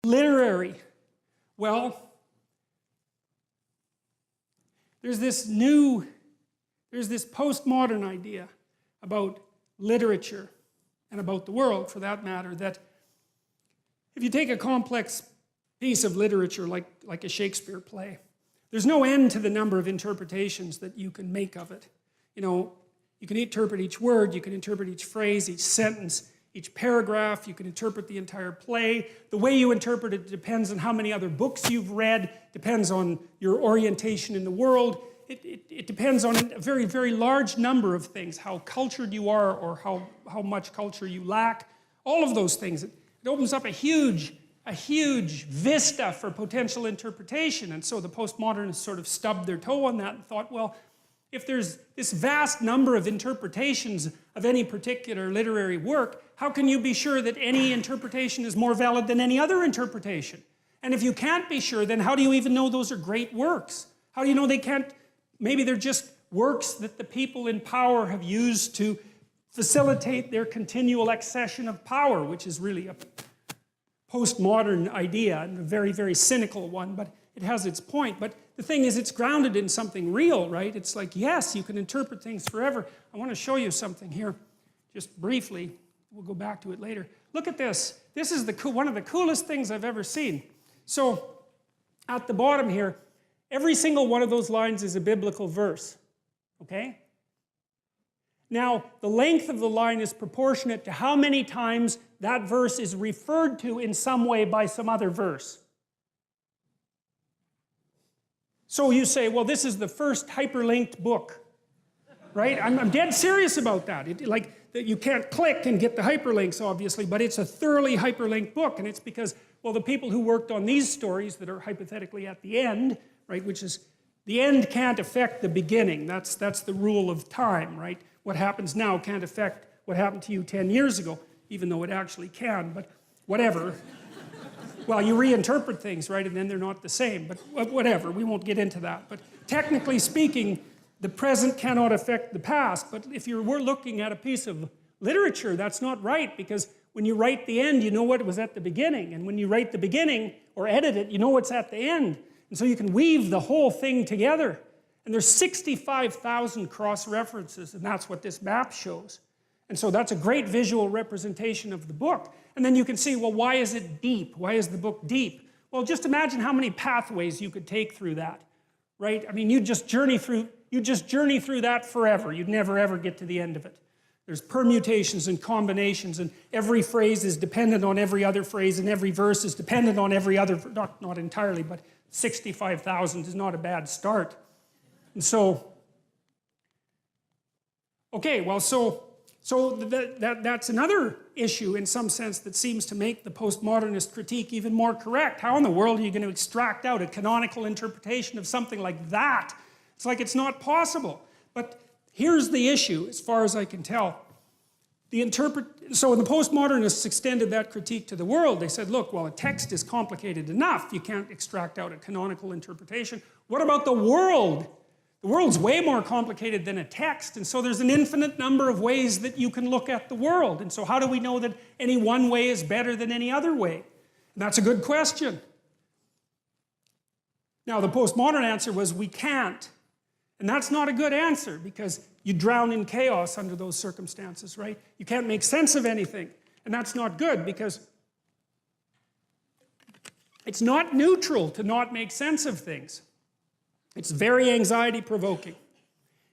literary. Well, there's this postmodern idea about literature, and about the world for that matter, that if you take a complex piece of literature like a Shakespeare play, there's no end to the number of interpretations that you can make of it. You know, you can interpret each word, you can interpret each phrase, each sentence, each paragraph, you can interpret the entire play. The way you interpret it depends on how many other books you've read, depends on your orientation in the world. It depends on a very, very large number of things, how cultured you are or how much culture you lack. All of those things. It opens up a huge vista for potential interpretation. And so the postmodernists sort of stubbed their toe on that and thought, well, if there's this vast number of interpretations of any particular literary work, how can you be sure that any interpretation is more valid than any other interpretation? And if you can't be sure, then how do you even know those are great works? How do you know they can't? Maybe they're just works that the people in power have used to facilitate their continual accession of power, which is really a postmodern idea and a very, very cynical one, but it has its point. But the thing is, it's grounded in something real, right? It's like, yes, you can interpret things forever. I want to show you something here, just briefly. We'll go back to it later. Look at this. This is one of the coolest things I've ever seen. So, at the bottom here, every single one of those lines is a biblical verse, okay? Now, the length of the line is proportionate to how many times that verse is referred to in some way by some other verse. So you say, well, this is the first hyperlinked book, right? I'm dead serious about that. You can't click and get the hyperlinks, obviously, but it's a thoroughly hyperlinked book, and it's because, well, the people who worked on these stories that are hypothetically at the end, right, which is, the end can't affect the beginning. That's the rule of time, right? What happens now can't affect what happened to you 10 years ago, even though it actually can, but whatever. Well, you reinterpret things, right, and then they're not the same, but whatever, we won't get into that. But technically speaking, the present cannot affect the past, but if you're looking at a piece of literature, that's not right, because when you write the end, you know what was at the beginning, and when you write the beginning, or edit it, you know what's at the end. And so you can weave the whole thing together. And there's 65,000 cross-references, and that's what this map shows. And so that's a great visual representation of the book. And then you can see, well, why is it deep? Why is the book deep? Well, just imagine how many pathways you could take through that, right? I mean, you just journey through that forever. You'd never, ever get to the end of it. There's permutations and combinations, and every phrase is dependent on every other phrase, and every verse is dependent on every other, not entirely, but 65,000 is not a bad start. And so, okay, well, so that's another issue in some sense that seems to make the postmodernist critique even more correct. How in the world are you going to extract out a canonical interpretation of something like that? It's like it's not possible. But here's the issue, as far as I can tell. So the postmodernists extended that critique to the world. They said, look, well, a text is complicated enough. You can't extract out a canonical interpretation. What about the world? The world's way more complicated than a text, and so there's an infinite number of ways that you can look at the world. And so how do we know that any one way is better than any other way? And that's a good question. Now, the postmodern answer was we can't. And that's not a good answer, because you drown in chaos under those circumstances, right? You can't make sense of anything. And that's not good, because it's not neutral to not make sense of things. It's very anxiety-provoking.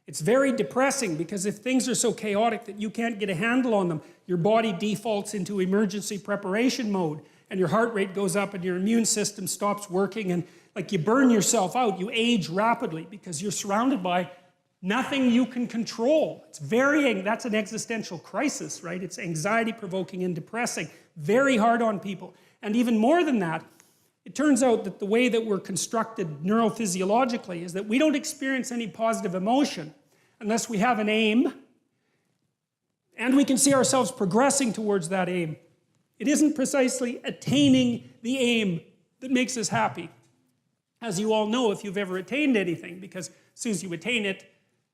It's very depressing, because if things are so chaotic that you can't get a handle on them, your body defaults into emergency preparation mode, and your heart rate goes up, and your immune system stops working, and like you burn yourself out, you age rapidly, because you're surrounded by nothing you can control. That's an existential crisis, right? It's anxiety-provoking and depressing, very hard on people. And even more than that, it turns out that the way that we're constructed neurophysiologically is that we don't experience any positive emotion unless we have an aim and we can see ourselves progressing towards that aim. It isn't precisely attaining the aim that makes us happy. As you all know, if you've ever attained anything, because as soon as you attain it,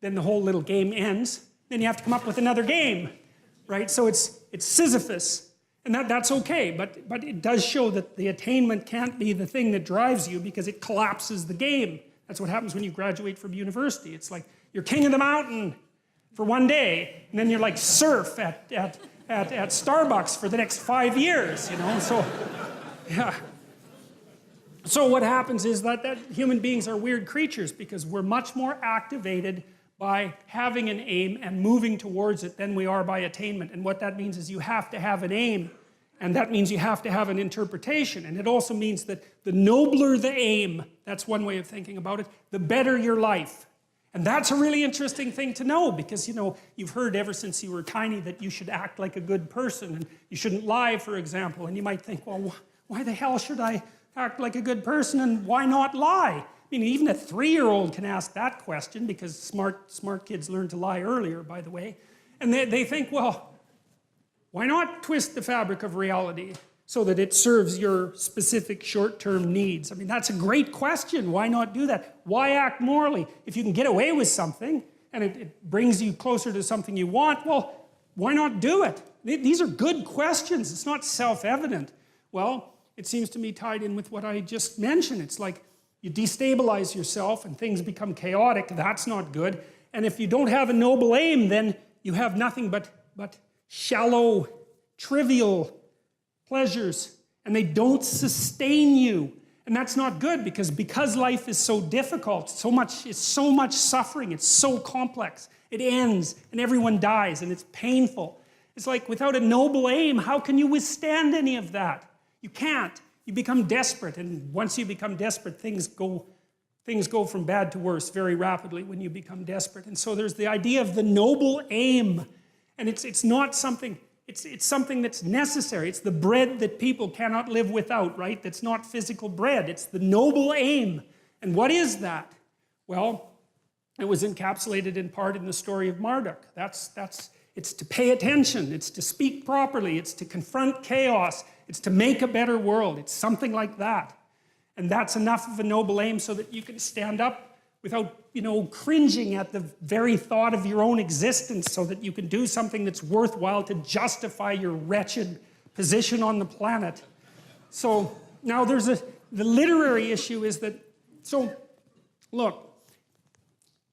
then the whole little game ends. Then you have to come up with another game, right? So it's Sisyphus. And that's okay, but it does show that the attainment can't be the thing that drives you because it collapses the game. That's what happens when you graduate from university. It's like you're king of the mountain for one day, and then you're like surf at Starbucks for the next 5 years, you know? So, yeah. So what happens is that human beings are weird creatures because we're much more activated by having an aim and moving towards it than we are by attainment. And what that means is you have to have an aim, and that means you have to have an interpretation. And it also means that the nobler the aim, that's one way of thinking about it, the better your life. And that's a really interesting thing to know because, you know, you've heard ever since you were tiny that you should act like a good person and you shouldn't lie, for example. And you might think, well, why the hell should I act like a good person and why not lie? I mean, even a 3-year-old can ask that question because smart kids learn to lie earlier, by the way. And they think, well, why not twist the fabric of reality so that it serves your specific short-term needs? I mean, that's a great question. Why not do that? Why act morally? If you can get away with something and it brings you closer to something you want, well, why not do it? These are good questions. It's not self-evident. Well, it seems to me tied in with what I just mentioned. It's like you destabilize yourself and things become chaotic. That's not good. And if you don't have a noble aim, then you have nothing but shallow, trivial pleasures. And they don't sustain you. And that's not good because life is so difficult, it's so much suffering, it's so complex. It ends and everyone dies and it's painful. It's like without a noble aim, how can you withstand any of that? You can't. You become desperate, and once you become desperate, things go from bad to worse very rapidly when you become desperate. And so there's the idea of the noble aim, and it's not something, it's something that's necessary. It's the bread that people cannot live without, right? That's not physical bread. It's the noble aim. And what is that? Well, it was encapsulated in part in the story of Marduk. It's to pay attention, it's to speak properly, it's to confront chaos, it's to make a better world. It's something like that. And that's enough of a noble aim so that you can stand up without, you know, cringing at the very thought of your own existence so that you can do something that's worthwhile to justify your wretched position on the planet. So now the literary issue is that, so look,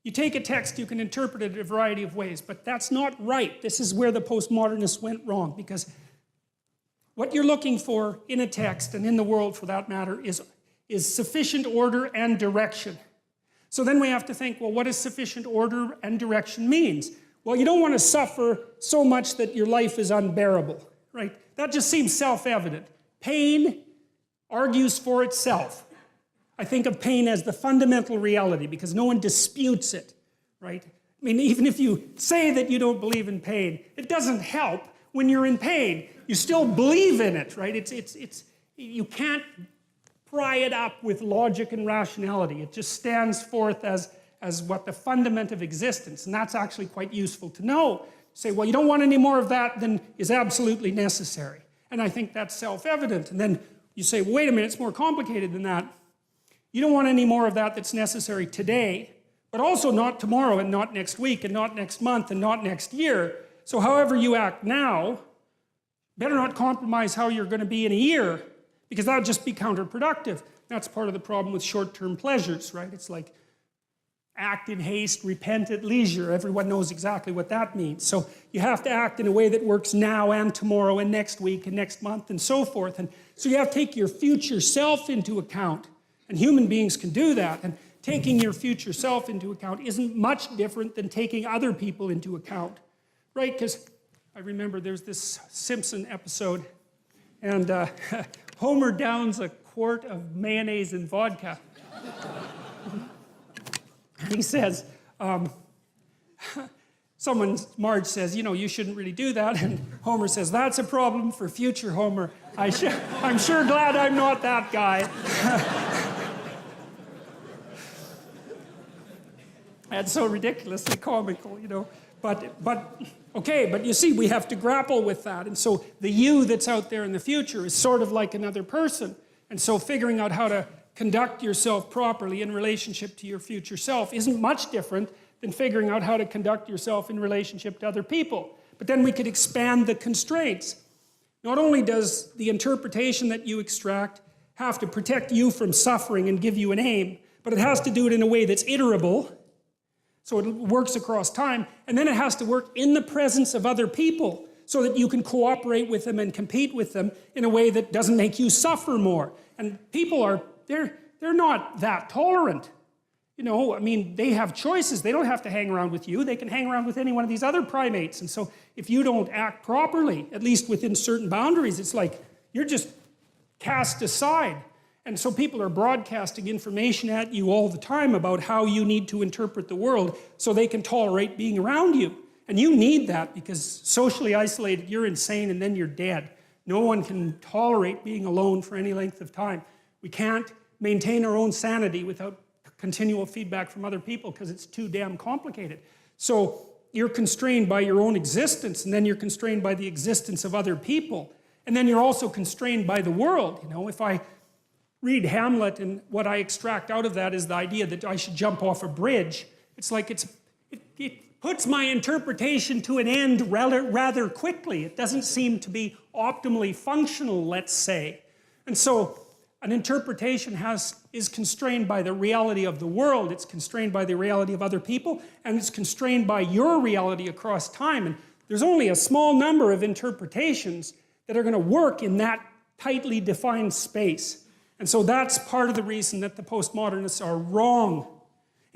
you take a text, you can interpret it a variety of ways, but that's not right. This is where the postmodernists went wrong because what you're looking for in a text, and in the world for that matter, is sufficient order and direction. So then we have to think, well, what does sufficient order and direction means? Well, you don't want to suffer so much that your life is unbearable, right? That just seems self-evident. Pain argues for itself. I think of pain as the fundamental reality because no one disputes it, right? I mean, even if you say that you don't believe in pain, it doesn't help when you're in pain. You still believe in it, right? You can't pry it up with logic and rationality. It just stands forth as what the fundament of existence, and that's actually quite useful to know. Say, well, you don't want any more of that than is absolutely necessary. And I think that's self-evident. And then you say, well, wait a minute, it's more complicated than that. You don't want any more of that that's necessary today, but also not tomorrow and not next week and not next month and not next year. So however you act now, better not compromise how you're going to be in a year, because that would just be counterproductive. That's part of the problem with short-term pleasures, right? It's like act in haste, repent at leisure. Everyone knows exactly what that means. So you have to act in a way that works now and tomorrow and next week and next month and so forth. And so you have to take your future self into account. And human beings can do that. And taking your future self into account isn't much different than taking other people into account, right? Because I remember there's this Simpson episode, and Homer downs a quart of mayonnaise and vodka. He says, Marge says, you know, you shouldn't really do that. And Homer says, that's a problem for future Homer. I'm sure glad I'm not that guy. That's so ridiculously comical, you know. But you see, we have to grapple with that. And so the you that's out there in the future is sort of like another person. And so figuring out how to conduct yourself properly in relationship to your future self isn't much different than figuring out how to conduct yourself in relationship to other people. But then we could expand the constraints. Not only does the interpretation that you extract have to protect you from suffering and give you an aim, but it has to do it in a way that's iterable, so it works across time, and then it has to work in the presence of other people so that you can cooperate with them and compete with them in a way that doesn't make you suffer more. And people are, they're not that tolerant. You know, I mean, they have choices. They don't have to hang around with you. They can hang around with any one of these other primates. And so if you don't act properly, at least within certain boundaries, it's like you're just cast aside. And so people are broadcasting information at you all the time about how you need to interpret the world so they can tolerate being around you. And you need that because socially isolated, you're insane and then you're dead. No one can tolerate being alone for any length of time. We can't maintain our own sanity without continual feedback from other people because it's too damn complicated. So you're constrained by your own existence, and then you're constrained by the existence of other people. And then you're also constrained by the world. You know, if I read Hamlet and what I extract out of that is the idea that I should jump off a bridge, it's like it puts my interpretation to an end rather quickly. It doesn't seem to be optimally functional, let's say. And so an interpretation is constrained by the reality of the world, it's constrained by the reality of other people, and it's constrained by your reality across time. And there's only a small number of interpretations that are going to work in that tightly defined space. And so that's part of the reason that the postmodernists are wrong.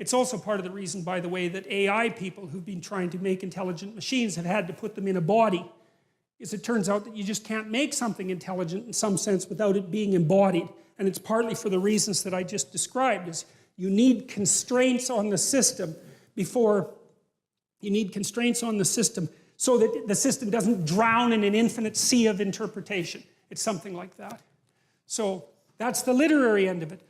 It's also part of the reason, by the way, that AI people who've been trying to make intelligent machines have had to put them in a body. Because it turns out that you just can't make something intelligent in some sense without it being embodied. And it's partly for the reasons that I just described, is you need constraints on the system so that the system doesn't drown in an infinite sea of interpretation. It's something like that. So that's the literary end of it.